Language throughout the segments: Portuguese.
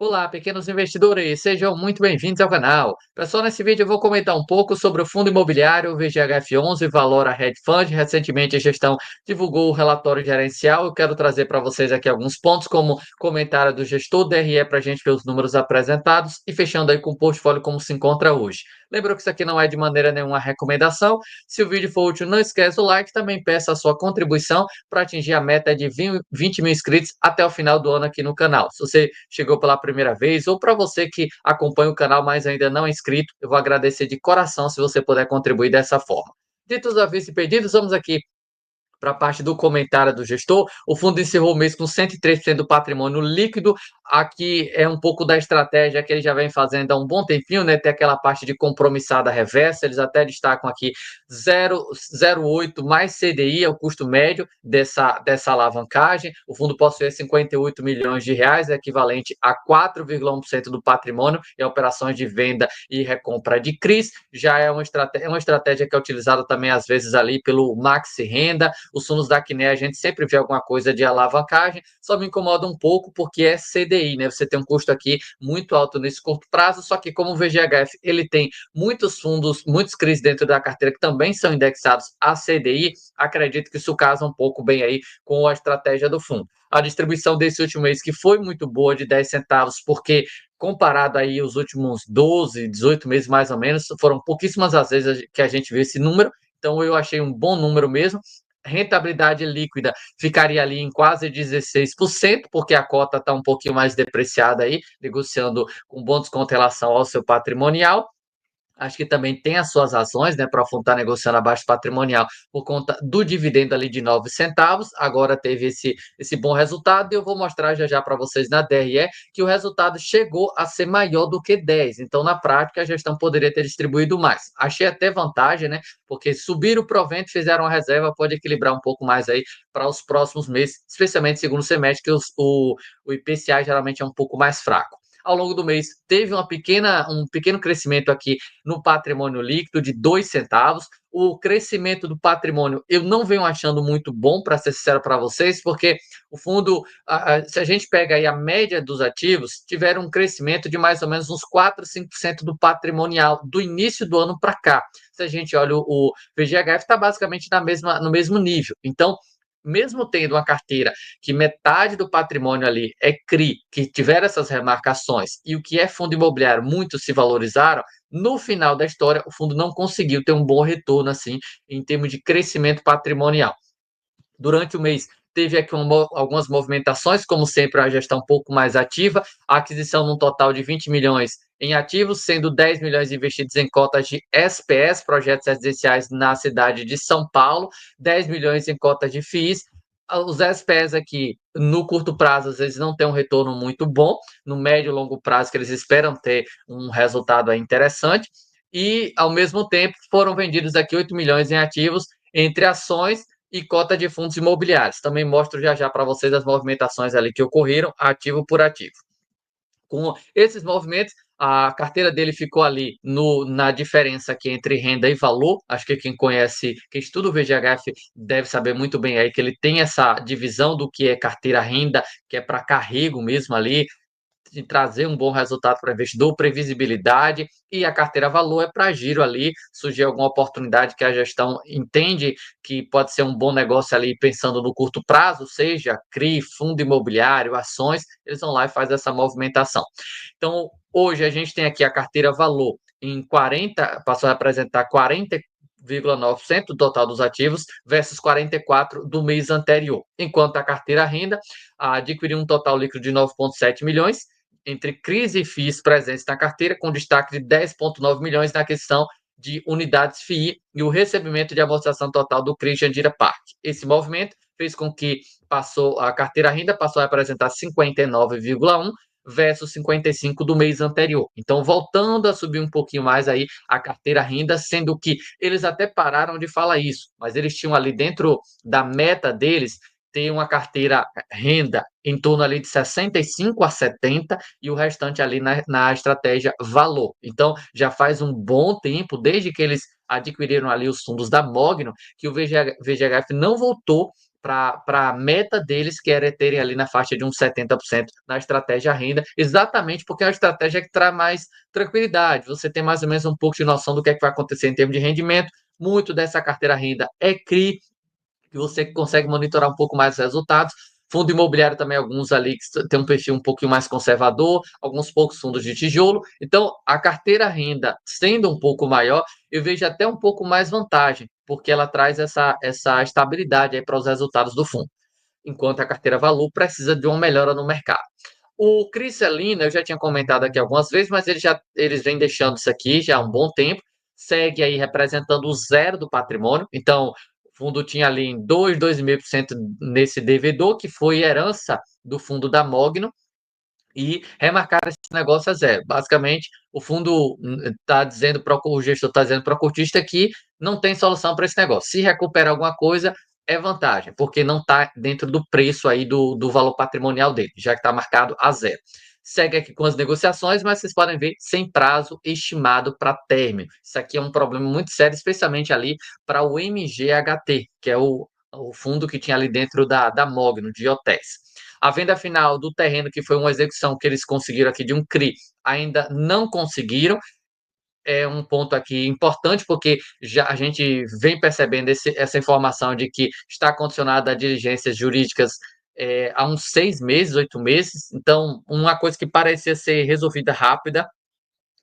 Olá, pequenos investidores, sejam muito bem-vindos ao canal. Pessoal, nesse vídeo eu vou comentar um pouco sobre o fundo imobiliário VGHF11 Valora Hedge Fund. Recentemente a gestão divulgou o relatório gerencial. Eu quero trazer para vocês aqui alguns pontos, como comentário do gestor DRE para a gente ver os números apresentados e fechando aí com o portfólio como se encontra hoje. Lembrou que isso aqui não é de maneira nenhuma recomendação. Se o vídeo for útil, não esquece o like. Também peço a sua contribuição para atingir a meta de 20 mil inscritos até o final do ano aqui no canal. Se você chegou pela primeira vez ou para você que acompanha o canal, mas ainda não é inscrito, eu vou agradecer de coração se você puder contribuir dessa forma. Ditos os avisos e pedidos, vamos aqui para a parte do comentário do gestor. O fundo encerrou o mês com 103% do patrimônio líquido. Aqui é um pouco da estratégia que ele já vem fazendo há um bom tempinho, né? Tem aquela parte de compromissada reversa. Eles até destacam aqui 0,08 mais CDI, é o custo médio dessa alavancagem. O fundo possui 58 milhões de reais, equivalente a 4,1% do patrimônio em operações de venda e recompra de CRIs. Já é uma estratégia que é utilizada também às vezes ali pelo Maxi Renda. Os fundos da Quiné a gente sempre vê alguma coisa de alavancagem, só me incomoda um pouco porque é CDI, né? Você tem um custo aqui muito alto nesse curto prazo, só que como o VGHF ele tem muitos fundos, muitos CRIs dentro da carteira que também são indexados a CDI, acredito que isso casa um pouco bem aí com a estratégia do fundo. A distribuição desse último mês que foi muito boa, de 10 centavos, porque comparado aí os últimos 12, 18 meses mais ou menos, foram pouquíssimas as vezes que a gente viu esse número, então eu achei um bom número mesmo. Rentabilidade líquida ficaria ali em quase 16%, porque a cota está um pouquinho mais depreciada aí, negociando com bom desconto em relação ao seu patrimonial. Acho que também tem as suas razões, né, para o fundo estar negociando abaixo patrimonial por conta do dividendo ali de 9 centavos. Agora teve esse bom resultado e eu vou mostrar já já para vocês na DRE que o resultado chegou a ser maior do que 10. Então, na prática, a gestão poderia ter distribuído mais. Achei até vantagem, né, porque subir o provento, fizeram a reserva, pode equilibrar um pouco mais aí para os próximos meses, especialmente segundo semestre, que o IPCA geralmente é um pouco mais fraco. Ao longo do mês, teve um pequeno crescimento aqui no patrimônio líquido de 2 centavos. O crescimento do patrimônio eu não venho achando muito bom, para ser sincero para vocês, porque o fundo, se a gente pega aí a média dos ativos, tiveram um crescimento de mais ou menos uns 4, 5% do patrimonial do início do ano para cá. Se a gente olha o VGHF, está basicamente no mesmo nível. Então, mesmo tendo uma carteira que metade do patrimônio ali é CRI, que tiver essas remarcações, e o que é fundo imobiliário, muitos se valorizaram, no final da história, o fundo não conseguiu ter um bom retorno assim em termos de crescimento patrimonial. Durante o mês, teve aqui algumas movimentações, como sempre, a gestão um pouco mais ativa, a aquisição num total de 20 milhões em ativos, sendo 10 milhões investidos em cotas de SPS, projetos residenciais na cidade de São Paulo, 10 milhões em cotas de FIIs. Os SPS aqui, no curto prazo, às vezes não tem um retorno muito bom, no médio e longo prazo, que eles esperam ter um resultado interessante, e, ao mesmo tempo, foram vendidos aqui 8 milhões em ativos entre ações e cota de fundos imobiliários. Também mostro já já para vocês as movimentações ali que ocorreram, ativo por ativo. Com esses movimentos, a carteira dele ficou ali na diferença aqui entre renda e valor. Acho que quem conhece, quem estuda o VGHF deve saber muito bem aí que ele tem essa divisão do que é carteira renda, que é para carrego mesmo ali, de trazer um bom resultado para o investidor, previsibilidade, e a carteira valor é para giro ali, surgir alguma oportunidade que a gestão entende que pode ser um bom negócio ali, pensando no curto prazo, seja CRI, fundo imobiliário, ações, eles vão lá e fazem essa movimentação. Então, hoje a gente tem aqui a carteira valor em 40, passou a representar 40,9% do total dos ativos versus 44% do mês anterior. Enquanto a carteira renda adquiriu um total líquido de 9,7 milhões, entre CRIs e FIIs presentes na carteira, com destaque de 10,9 milhões na aquisição de unidades FII e o recebimento de amortização total do CRI Jandira Park. Esse movimento fez com que a carteira renda passou a representar 59,1 versus 55 do mês anterior. Então, voltando a subir um pouquinho mais aí a carteira renda, sendo que eles até pararam de falar isso, mas eles tinham ali dentro da meta deles ter uma carteira renda em torno ali de 65 a 70 e o restante ali na estratégia valor. Então, já faz um bom tempo, desde que eles adquiriram ali os fundos da Mogno, que o VGHF não voltou para a meta deles, que era terem ali na faixa de uns 70% na estratégia renda, exatamente porque é uma estratégia que traz mais tranquilidade. Você tem mais ou menos um pouco de noção do que é que vai acontecer em termos de rendimento. Muito dessa carteira renda é CRI, que você consegue monitorar um pouco mais os resultados. Fundo imobiliário também, alguns ali que tem um perfil um pouquinho mais conservador, alguns poucos fundos de tijolo. Então, a carteira renda, sendo um pouco maior, eu vejo até um pouco mais vantagem, porque ela traz essa estabilidade aí para os resultados do fundo, enquanto a carteira valor precisa de uma melhora no mercado. O Crisalina, eu já tinha comentado aqui algumas vezes, mas eles vêm deixando isso aqui já há um bom tempo, segue aí representando o zero do patrimônio, então o fundo tinha ali em 2,5% nesse devedor, que foi herança do fundo da Mogno, e remarcar esse negócio a zero. Basicamente, o fundo está dizendo para o gestor, está dizendo para o cotista que não tem solução para esse negócio. Se recuperar alguma coisa, é vantagem, porque não está dentro do preço aí do valor patrimonial dele, já que está marcado a zero. Segue aqui com as negociações, mas vocês podem ver sem prazo estimado para término. Isso aqui é um problema muito sério, especialmente ali para o MGHT, que é o fundo que tinha ali dentro da Mogno, de hotéis. A venda final do terreno, que foi uma execução que eles conseguiram aqui de um CRI, ainda não conseguiram. É um ponto aqui importante, porque já a gente vem percebendo essa informação de que está condicionada a diligências jurídicas há uns 6 meses, 8 meses. Então, uma coisa que parecia ser resolvida rápida,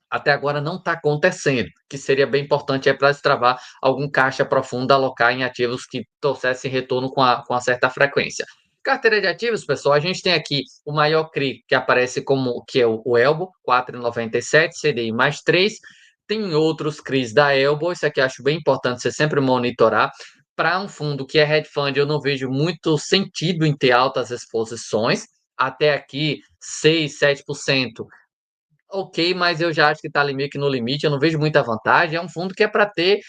até agora não está acontecendo, que seria bem importante para destravar algum caixa profundo, alocar em ativos que trouxessem retorno com a certa frequência. Carteira de ativos, pessoal, a gente tem aqui o maior CRI, que aparece como que é o Elbo, 4,97, CDI mais 3. Tem outros CRIs da Elbo, isso aqui eu acho bem importante você sempre monitorar. Para um fundo que é hedge fund, eu não vejo muito sentido em ter altas exposições. Até aqui, 6, 7%. Ok, mas eu já acho que está ali meio que no limite, eu não vejo muita vantagem. É um fundo que é para ter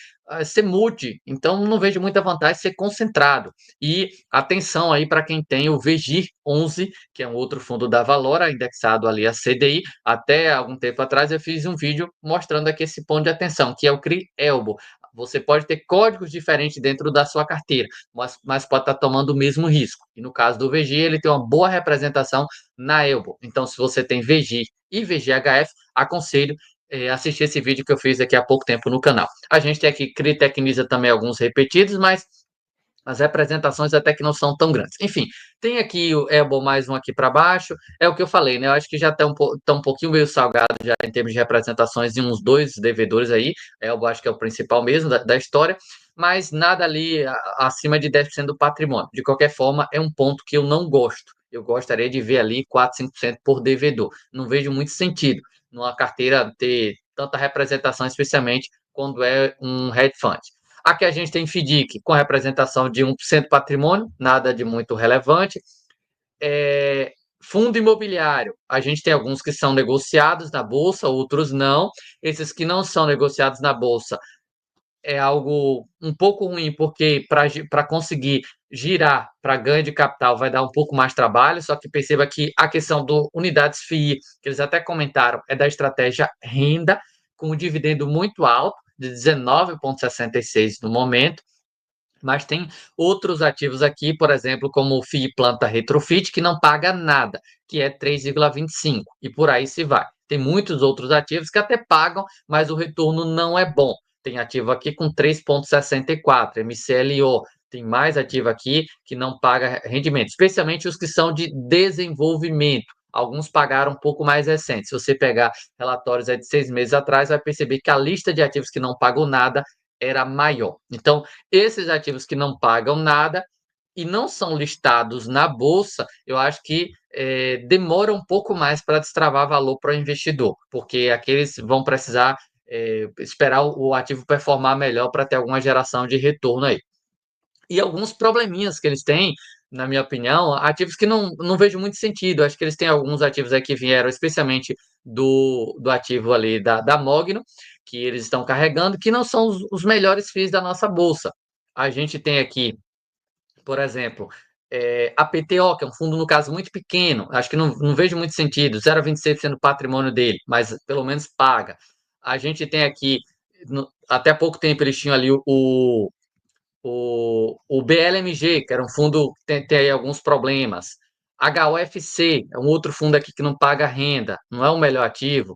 ser multi, então não vejo muita vantagem ser concentrado. E atenção aí para quem tem o VGIR 11, que é um outro fundo da Valora, indexado ali a CDI. Até algum tempo atrás eu fiz um vídeo mostrando aqui esse ponto de atenção, que é o CRI Elbo. Você pode ter códigos diferentes dentro da sua carteira, mas pode estar tomando o mesmo risco. E no caso do VGIR, ele tem uma boa representação na Elbo. Então, se você tem VGIR e VGHF, aconselho assistir esse vídeo que eu fiz aqui há pouco tempo no canal. A gente tem aqui Critecnisa também alguns repetidos, mas as representações até que não são tão grandes. Enfim, tem aqui o Elbo mais um aqui para baixo, é o que eu falei, né? Eu acho que já está um pouquinho meio salgado já em termos de representações de uns dois devedores aí. Elbo acho que é o principal mesmo da história, mas nada ali acima de 10% do patrimônio. De qualquer forma, é um ponto que eu não gosto. Eu gostaria de ver ali 4, 5% por devedor. Não vejo muito sentido numa carteira ter tanta representação, especialmente quando é um hedge fund. Aqui a gente tem FDIC com representação de 1% patrimônio, nada de muito relevante. Fundo imobiliário, a gente tem alguns que são negociados na bolsa, outros não. Esses que não são negociados na bolsa é algo um pouco ruim, porque para conseguir girar para ganho de capital vai dar um pouco mais trabalho, só que perceba que a questão do unidades FII, que eles até comentaram, é da estratégia renda, com um dividendo muito alto, de 19,66 no momento, mas tem outros ativos aqui, por exemplo, como o FII Planta Retrofit, que não paga nada, que é 3,25, e por aí se vai. Tem muitos outros ativos que até pagam, mas o retorno não é bom. Tem ativo aqui com 3,64, MCLO. Tem mais ativo aqui que não paga rendimento, especialmente os que são de desenvolvimento. Alguns pagaram um pouco mais recentes. Se você pegar relatórios de 6 meses atrás, vai perceber que a lista de ativos que não pagam nada era maior. Então, esses ativos que não pagam nada e não são listados na bolsa, eu acho que demora um pouco mais para destravar valor para o investidor, porque aqueles vão precisar esperar o ativo performar melhor para ter alguma geração de retorno aí. E alguns probleminhas que eles têm, na minha opinião, ativos que não vejo muito sentido. Acho que eles têm alguns ativos aí que vieram especialmente do ativo ali da Mogno, que eles estão carregando, que não são os melhores FIIs da nossa bolsa. A gente tem aqui, por exemplo, a PTO, que é um fundo, no caso, muito pequeno. Acho que não vejo muito sentido. 0,26% do patrimônio dele, mas pelo menos paga. A gente tem aqui, até pouco tempo, eles tinham ali o o BLMG, que era um fundo que tem aí alguns problemas. HUFC, é um outro fundo aqui que não paga renda, não é o melhor ativo.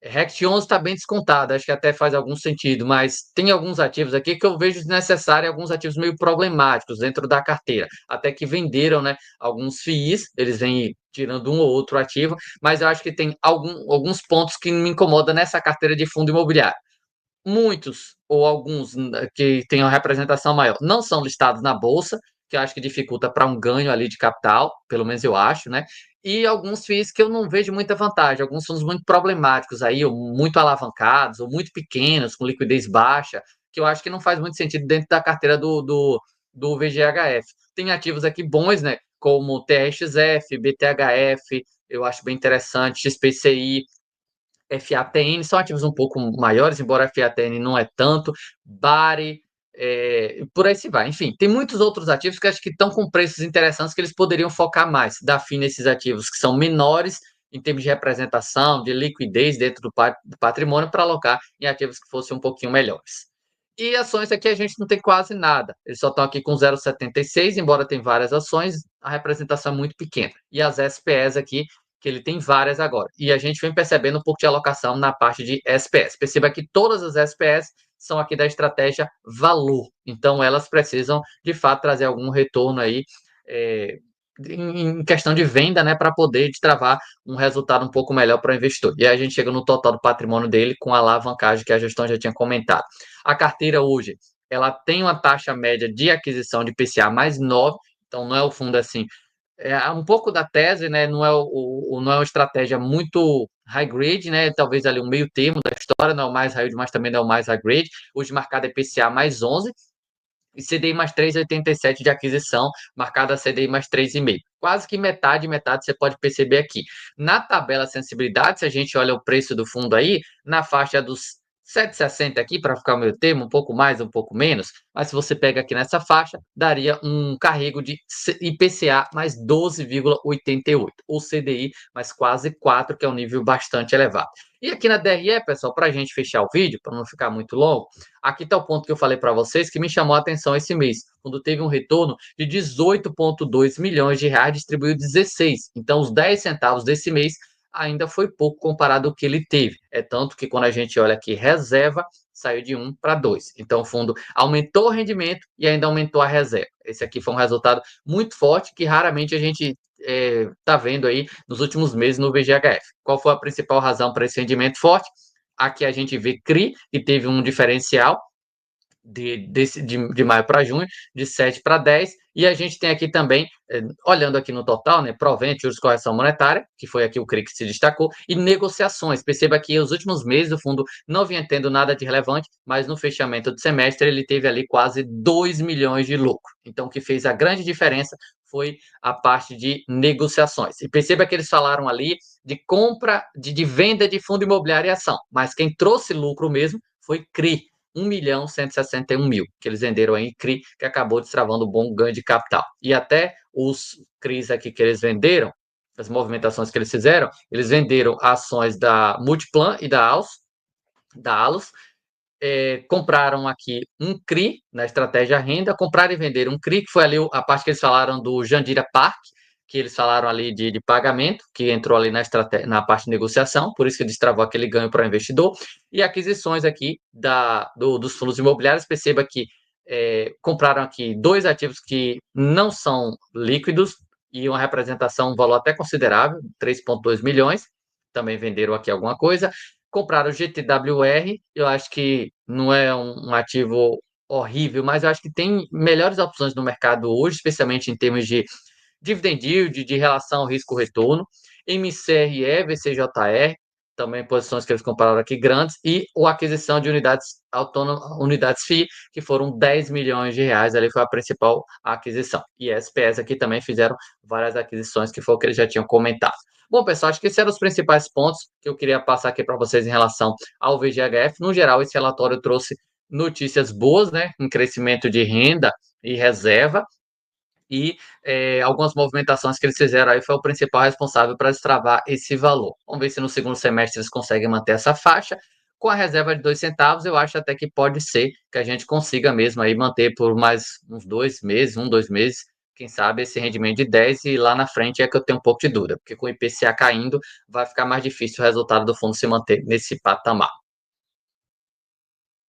Rect 11 está bem descontado, acho que até faz algum sentido, mas tem alguns ativos aqui que eu vejo desnecessário, alguns ativos meio problemáticos dentro da carteira, até que venderam, né, alguns FIIs, eles vêm tirando um ou outro ativo, mas eu acho que tem alguns pontos que me incomodam nessa carteira de fundo imobiliário. Muitos ou alguns que tenham representação maior não são listados na bolsa, que eu acho que dificulta para um ganho ali de capital, pelo menos eu acho, né? E alguns FIIs que eu não vejo muita vantagem, alguns fundos muito problemáticos aí, ou muito alavancados, ou muito pequenos, com liquidez baixa, que eu acho que não faz muito sentido dentro da carteira do VGHF. Tem ativos aqui bons, né? Como TRXF, BTHF, eu acho bem interessante, XPCI, FATN, são ativos um pouco maiores, embora a FATN não é tanto, Bari, por aí se vai. Enfim, tem muitos outros ativos que acho que estão com preços interessantes que eles poderiam focar mais, dar fim nesses ativos que são menores em termos de representação, de liquidez dentro do patrimônio para alocar em ativos que fossem um pouquinho melhores. E ações aqui a gente não tem quase nada. Eles só estão aqui com 0,76, embora tem várias ações, a representação é muito pequena. E as SPS aqui, que ele tem várias agora. E a gente vem percebendo um pouco de alocação na parte de SPS. Perceba que todas as SPS são aqui da estratégia valor. Então, elas precisam, de fato, trazer algum retorno aí em questão de venda, né, para poder destravar um resultado um pouco melhor para o investidor. E aí a gente chega no total do patrimônio dele com a alavancagem que a gestão já tinha comentado. A carteira hoje, ela tem uma taxa média de aquisição de PCA mais 9, então não é o fundo assim, é um pouco da tese, né? Não é, não é uma estratégia muito high grade, né? Talvez ali um meio termo da história, não é o mais high grade, mas também não é o mais high grade. Hoje marcado é PCA mais 11 e CDI mais 3,87 de aquisição, marcada a CDI mais 3,5. Quase que metade, metade você pode perceber aqui. Na tabela sensibilidade, se a gente olha o preço do fundo aí, na faixa dos 7,60 aqui, para ficar o meu termo, um pouco mais, um pouco menos, mas se você pega aqui nessa faixa, daria um carrego de IPCA mais 12,88, ou CDI mais quase 4, que é um nível bastante elevado. E aqui na DRE, pessoal, para a gente fechar o vídeo, para não ficar muito longo, aqui está o ponto que eu falei para vocês que me chamou a atenção esse mês, quando teve um retorno de 18,2 milhões de reais, distribuiu 16. Então, os 10 centavos desse mês ainda foi pouco comparado ao que ele teve. É tanto que quando a gente olha aqui reserva, saiu de 1 para 2. Então, o fundo aumentou o rendimento e ainda aumentou a reserva. Esse aqui foi um resultado muito forte que raramente a gente está vendo aí nos últimos meses no VGHF. Qual foi a principal razão para esse rendimento forte? Aqui a gente vê CRI, que teve um diferencial de maio para junho, de 7 para 10, e a gente tem aqui também, olhando aqui no total, né, provento, juros de correção monetária, que foi aqui o CRI que se destacou, e negociações. Perceba que os últimos meses o fundo não vinha tendo nada de relevante, mas no fechamento do semestre ele teve ali quase 2 milhões de lucro. Então, o que fez a grande diferença foi a parte de negociações. E perceba que eles falaram ali de compra, de venda de fundo imobiliário e ação, mas quem trouxe lucro mesmo foi CRI, 1.161.000, que eles venderam aí em CRI, que acabou destravando um bom ganho de capital. E até os CRIs aqui que eles venderam, as movimentações que eles fizeram, eles venderam ações da Multiplan e da Alus, compraram aqui um CRI na estratégia renda, compraram e venderam um CRI, que foi ali a parte que eles falaram do Jandira Park, que eles falaram ali de pagamento, que entrou ali na parte de negociação, por isso que destravou aquele ganho para o investidor, e aquisições aqui dos fundos imobiliários, perceba que compraram aqui dois ativos que não são líquidos, e uma representação, um valor até considerável, 3,2 milhões, também venderam aqui alguma coisa, compraram o GTWR, eu acho que não é um ativo horrível, mas eu acho que tem melhores opções no mercado hoje, especialmente em termos de dividend yield, de relação risco-retorno, MCRE, VCJR, também posições que eles compararam aqui grandes, e a aquisição de unidades autônomas, unidades FII, que foram 10 milhões de reais, ali foi a principal aquisição. E SPS aqui também fizeram várias aquisições, que foi o que eles já tinham comentado. Bom, pessoal, acho que esses eram os principais pontos que eu queria passar aqui para vocês em relação ao VGHF. No geral, esse relatório trouxe notícias boas, né, em crescimento de renda e reserva, e algumas movimentações que eles fizeram aí foi o principal responsável para destravar esse valor. Vamos ver se no segundo semestre eles conseguem manter essa faixa. com a reserva de 2 centavos, eu acho até que pode ser que a gente consiga mesmo aí manter por mais uns 2 meses, 2 meses, quem sabe esse rendimento de 10 e lá na frente é que eu tenho um pouco de dúvida, porque com o IPCA caindo, vai ficar mais difícil o resultado do fundo se manter nesse patamar.